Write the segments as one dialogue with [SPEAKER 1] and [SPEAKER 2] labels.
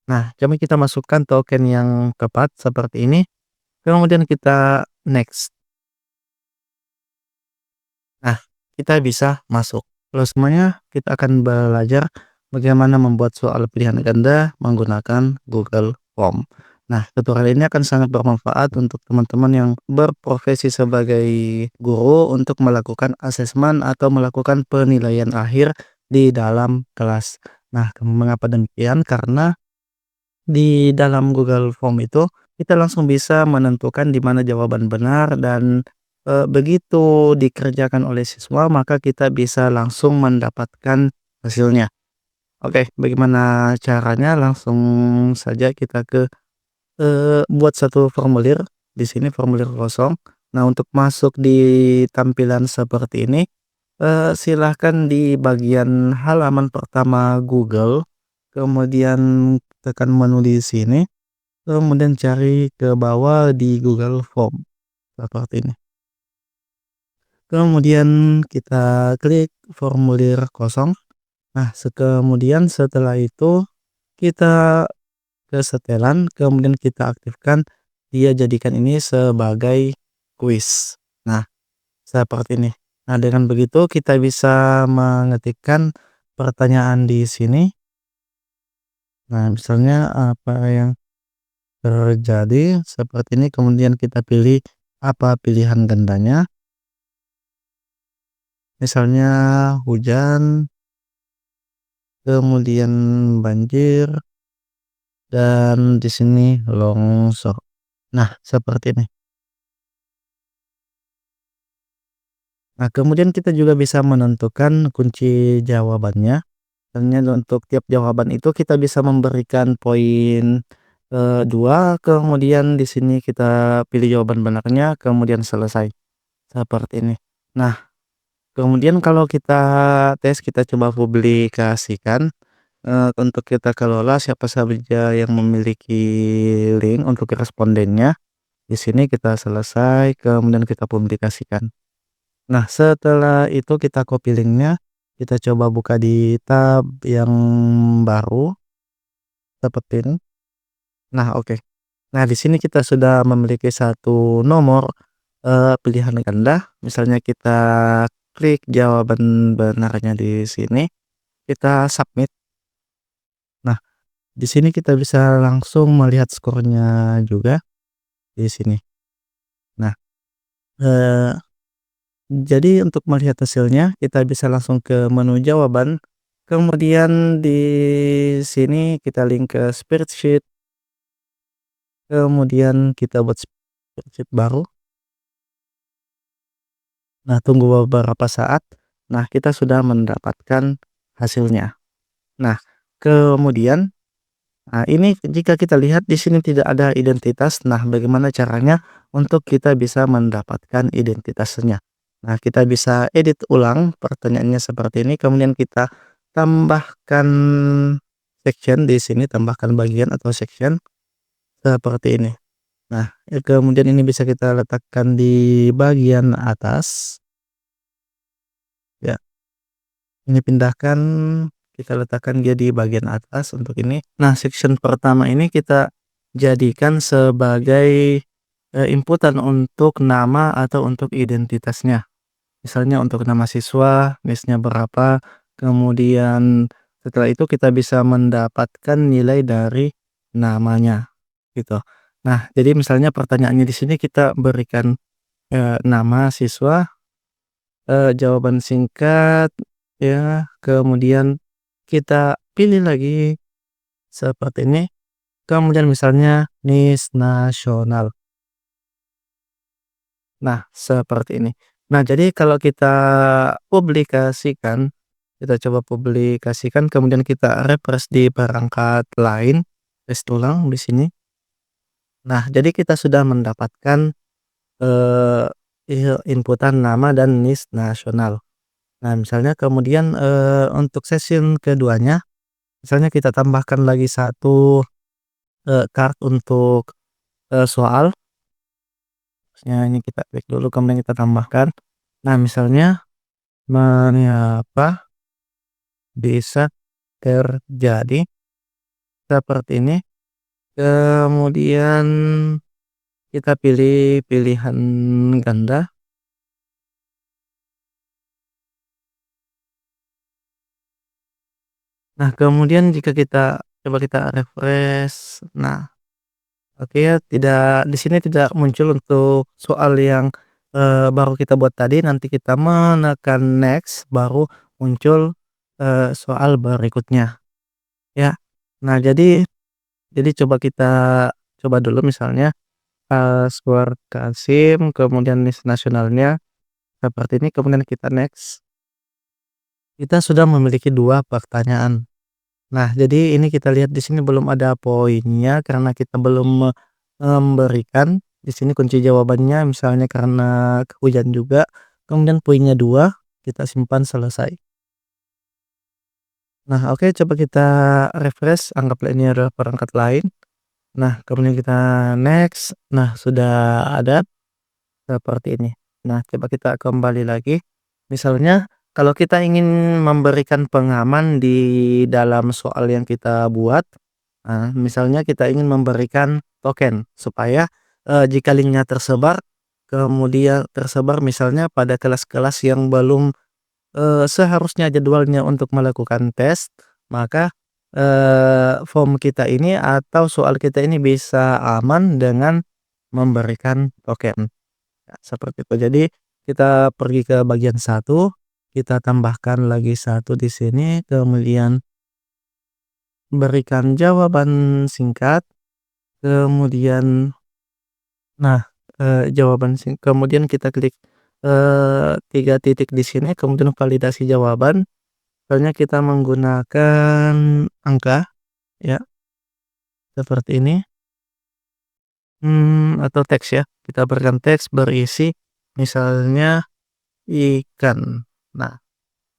[SPEAKER 1] Nah, coba kita masukkan token yang tepat seperti ini, kemudian kita next. Nah, kita bisa masuk. Halo semuanya, kita akan belajar bagaimana membuat soal pilihan ganda menggunakan Google Form. Nah, tutorial ini akan sangat bermanfaat untuk teman-teman yang berprofesi sebagai guru untuk melakukan asesmen atau melakukan penilaian akhir di dalam kelas. Nah, mengapa demikian? Karena di dalam Google Form itu, kita langsung bisa menentukan di mana jawaban benar dan, begitu dikerjakan oleh siswa, maka kita bisa langsung mendapatkan hasilnya. Oke, bagaimana caranya? Langsung saja kita ke, buat satu formulir, di sini formulir kosong. Nah, untuk masuk di tampilan seperti ini, silahkan di bagian halaman pertama Google, kemudian tekan menu di sini. Kemudian cari ke bawah di Google Form, seperti ini. Kemudian kita klik formulir kosong. Nah, kemudian setelah itu kita ke setelan, kemudian kita aktifkan, dia jadikan ini sebagai kuis. Nah, seperti ini. Nah, dengan begitu kita bisa mengetikkan pertanyaan di sini. Nah, misalnya apa yang terjadi seperti ini, kemudian kita pilih apa pilihan gandanya, misalnya hujan, kemudian banjir, dan di sini longsor. Nah, seperti ini. Nah, kemudian kita juga bisa menentukan kunci jawabannya. Misalnya untuk tiap jawaban itu kita bisa memberikan poin 2, kemudian di sini kita pilih jawaban benarnya, kemudian selesai. Seperti ini. Nah, kemudian kalau kita tes, kita coba publikasikan, untuk kita kelola siapa saja yang memiliki link untuk respondennya. Di sini kita selesai, kemudian kita publikasikan. Nah, setelah itu kita copy linknya, kita coba buka di tab yang baru, seperti ini. Nah, oke. Nah, di sini kita sudah memiliki satu nomor, pilihan ganda. Misalnya kita klik jawaban benarnya di sini, kita submit. Nah, di sini kita bisa langsung melihat skornya juga di sini. Nah, eee, jadi untuk melihat hasilnya kita bisa langsung ke menu jawaban, kemudian di sini kita link ke spreadsheet, kemudian kita buat spreadsheet baru. Nah, tunggu beberapa saat. Nah, kita sudah mendapatkan hasilnya. Nah, kemudian, nah, ini jika kita lihat di sini tidak ada identitas. Nah, bagaimana caranya untuk kita bisa mendapatkan identitasnya? Nah, kita bisa edit ulang pertanyaannya seperti ini, kemudian kita tambahkan section di sini, tambahkan bagian atau section seperti ini. Nah, kemudian ini bisa kita letakkan di bagian atas. Ya, ini pindahkan, kita letakkan dia di bagian atas untuk ini. Nah, section pertama ini kita jadikan sebagai inputan untuk nama atau untuk identitasnya. Misalnya untuk nama siswa, NIS-nya berapa, kemudian setelah itu kita bisa mendapatkan nilai dari namanya, gitu. Nah, jadi misalnya pertanyaannya di sini kita berikan nama siswa, jawaban singkat, ya, kemudian kita pilih lagi seperti ini, kemudian misalnya NIS nasional. Nah, seperti ini. Nah, jadi kalau kita publikasikan, kita coba publikasikan, kemudian kita refresh di perangkat lain, tes ulang di sini. Nah, jadi kita sudah mendapatkan, eee, inputan nama dan NIS nasional. Nah, misalnya kemudian, untuk session keduanya, misalnya kita tambahkan lagi satu card untuk, soal. Misalnya ini kita klik dulu, kemudian kita tambahkan. Nah, misalnya mengapa bisa terjadi seperti ini. Kemudian kita pilih pilihan ganda. Nah, kemudian jika kita coba kita refresh. Nah, oke ya, tidak di sini tidak muncul untuk soal yang, baru kita buat tadi, nanti kita menekan next, baru muncul, soal berikutnya, ya. Nah, jadi coba kita coba dulu misalnya, password Kasim, kemudian list nasionalnya seperti ini, kemudian kita next. Kita sudah memiliki 2 pertanyaan. Nah, jadi ini kita lihat di sini belum ada poinnya karena kita belum memberikan di sini kunci jawabannya misalnya karena hujan juga, kemudian poinnya 2 kita simpan selesai. Nah, oke, coba kita refresh, anggaplah ini adalah perangkat lain. Nah, kemudian kita next. Nah, sudah ada seperti ini. Nah, coba kita kembali lagi. Misalnya kalau kita ingin memberikan pengaman di dalam soal yang kita buat, misalnya kita ingin memberikan token supaya, jika linknya tersebar, kemudian tersebar misalnya pada kelas-kelas yang belum, seharusnya jadwalnya untuk melakukan tes, maka, form kita ini atau soal kita ini bisa aman dengan memberikan token. Ya, seperti itu. Jadi kita pergi ke bagian satu, kita tambahkan lagi satu di sini, kemudian berikan jawaban singkat, kemudian nah, kemudian kita klik, 3 titik di sini, kemudian validasi jawaban. Misalnya kita menggunakan angka, ya, seperti ini, atau teks ya, kita berikan teks berisi misalnya ikan. Nah,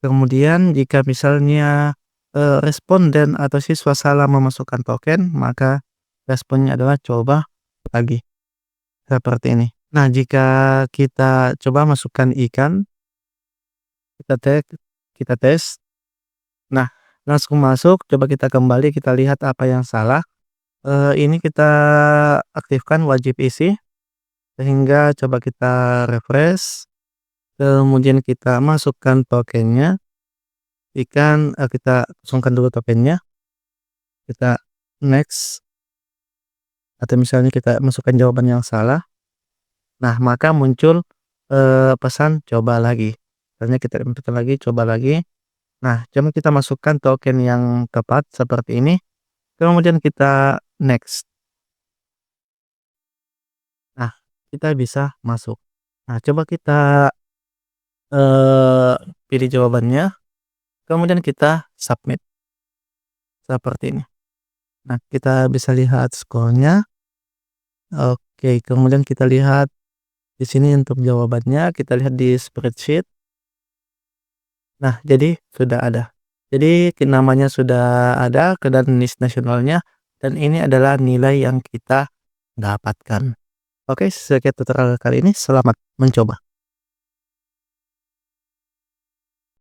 [SPEAKER 1] kemudian jika misalnya, responden atau siswa salah memasukkan token, maka responnya adalah coba lagi, seperti ini. Nah, jika kita coba masukkan ikan, kita tek kita tes, nah langsung masuk, coba kita kembali kita lihat apa yang salah, ini kita aktifkan wajib isi, sehingga coba kita refresh, kemudian kita masukkan tokennya, ikan, kita kosongkan dulu tokennya. Kita next, atau misalnya kita masukkan jawaban yang salah, nah maka muncul, pesan coba lagi. Misalnya kita input lagi, coba lagi. Nah, coba kita masukkan token yang tepat seperti ini, kemudian kita next. Nah, kita bisa masuk. Nah, coba kita, eee, pilih jawabannya, kemudian kita submit, seperti ini. Nah, kita bisa lihat skornya. Oke, kemudian kita lihat di sini untuk jawabannya, kita lihat di spreadsheet. Nah, jadi sudah ada. Jadi namanya sudah ada ke dan list nasionalnya, dan ini adalah nilai yang kita dapatkan. Oke, sekian tutorial kali ini, selamat mencoba.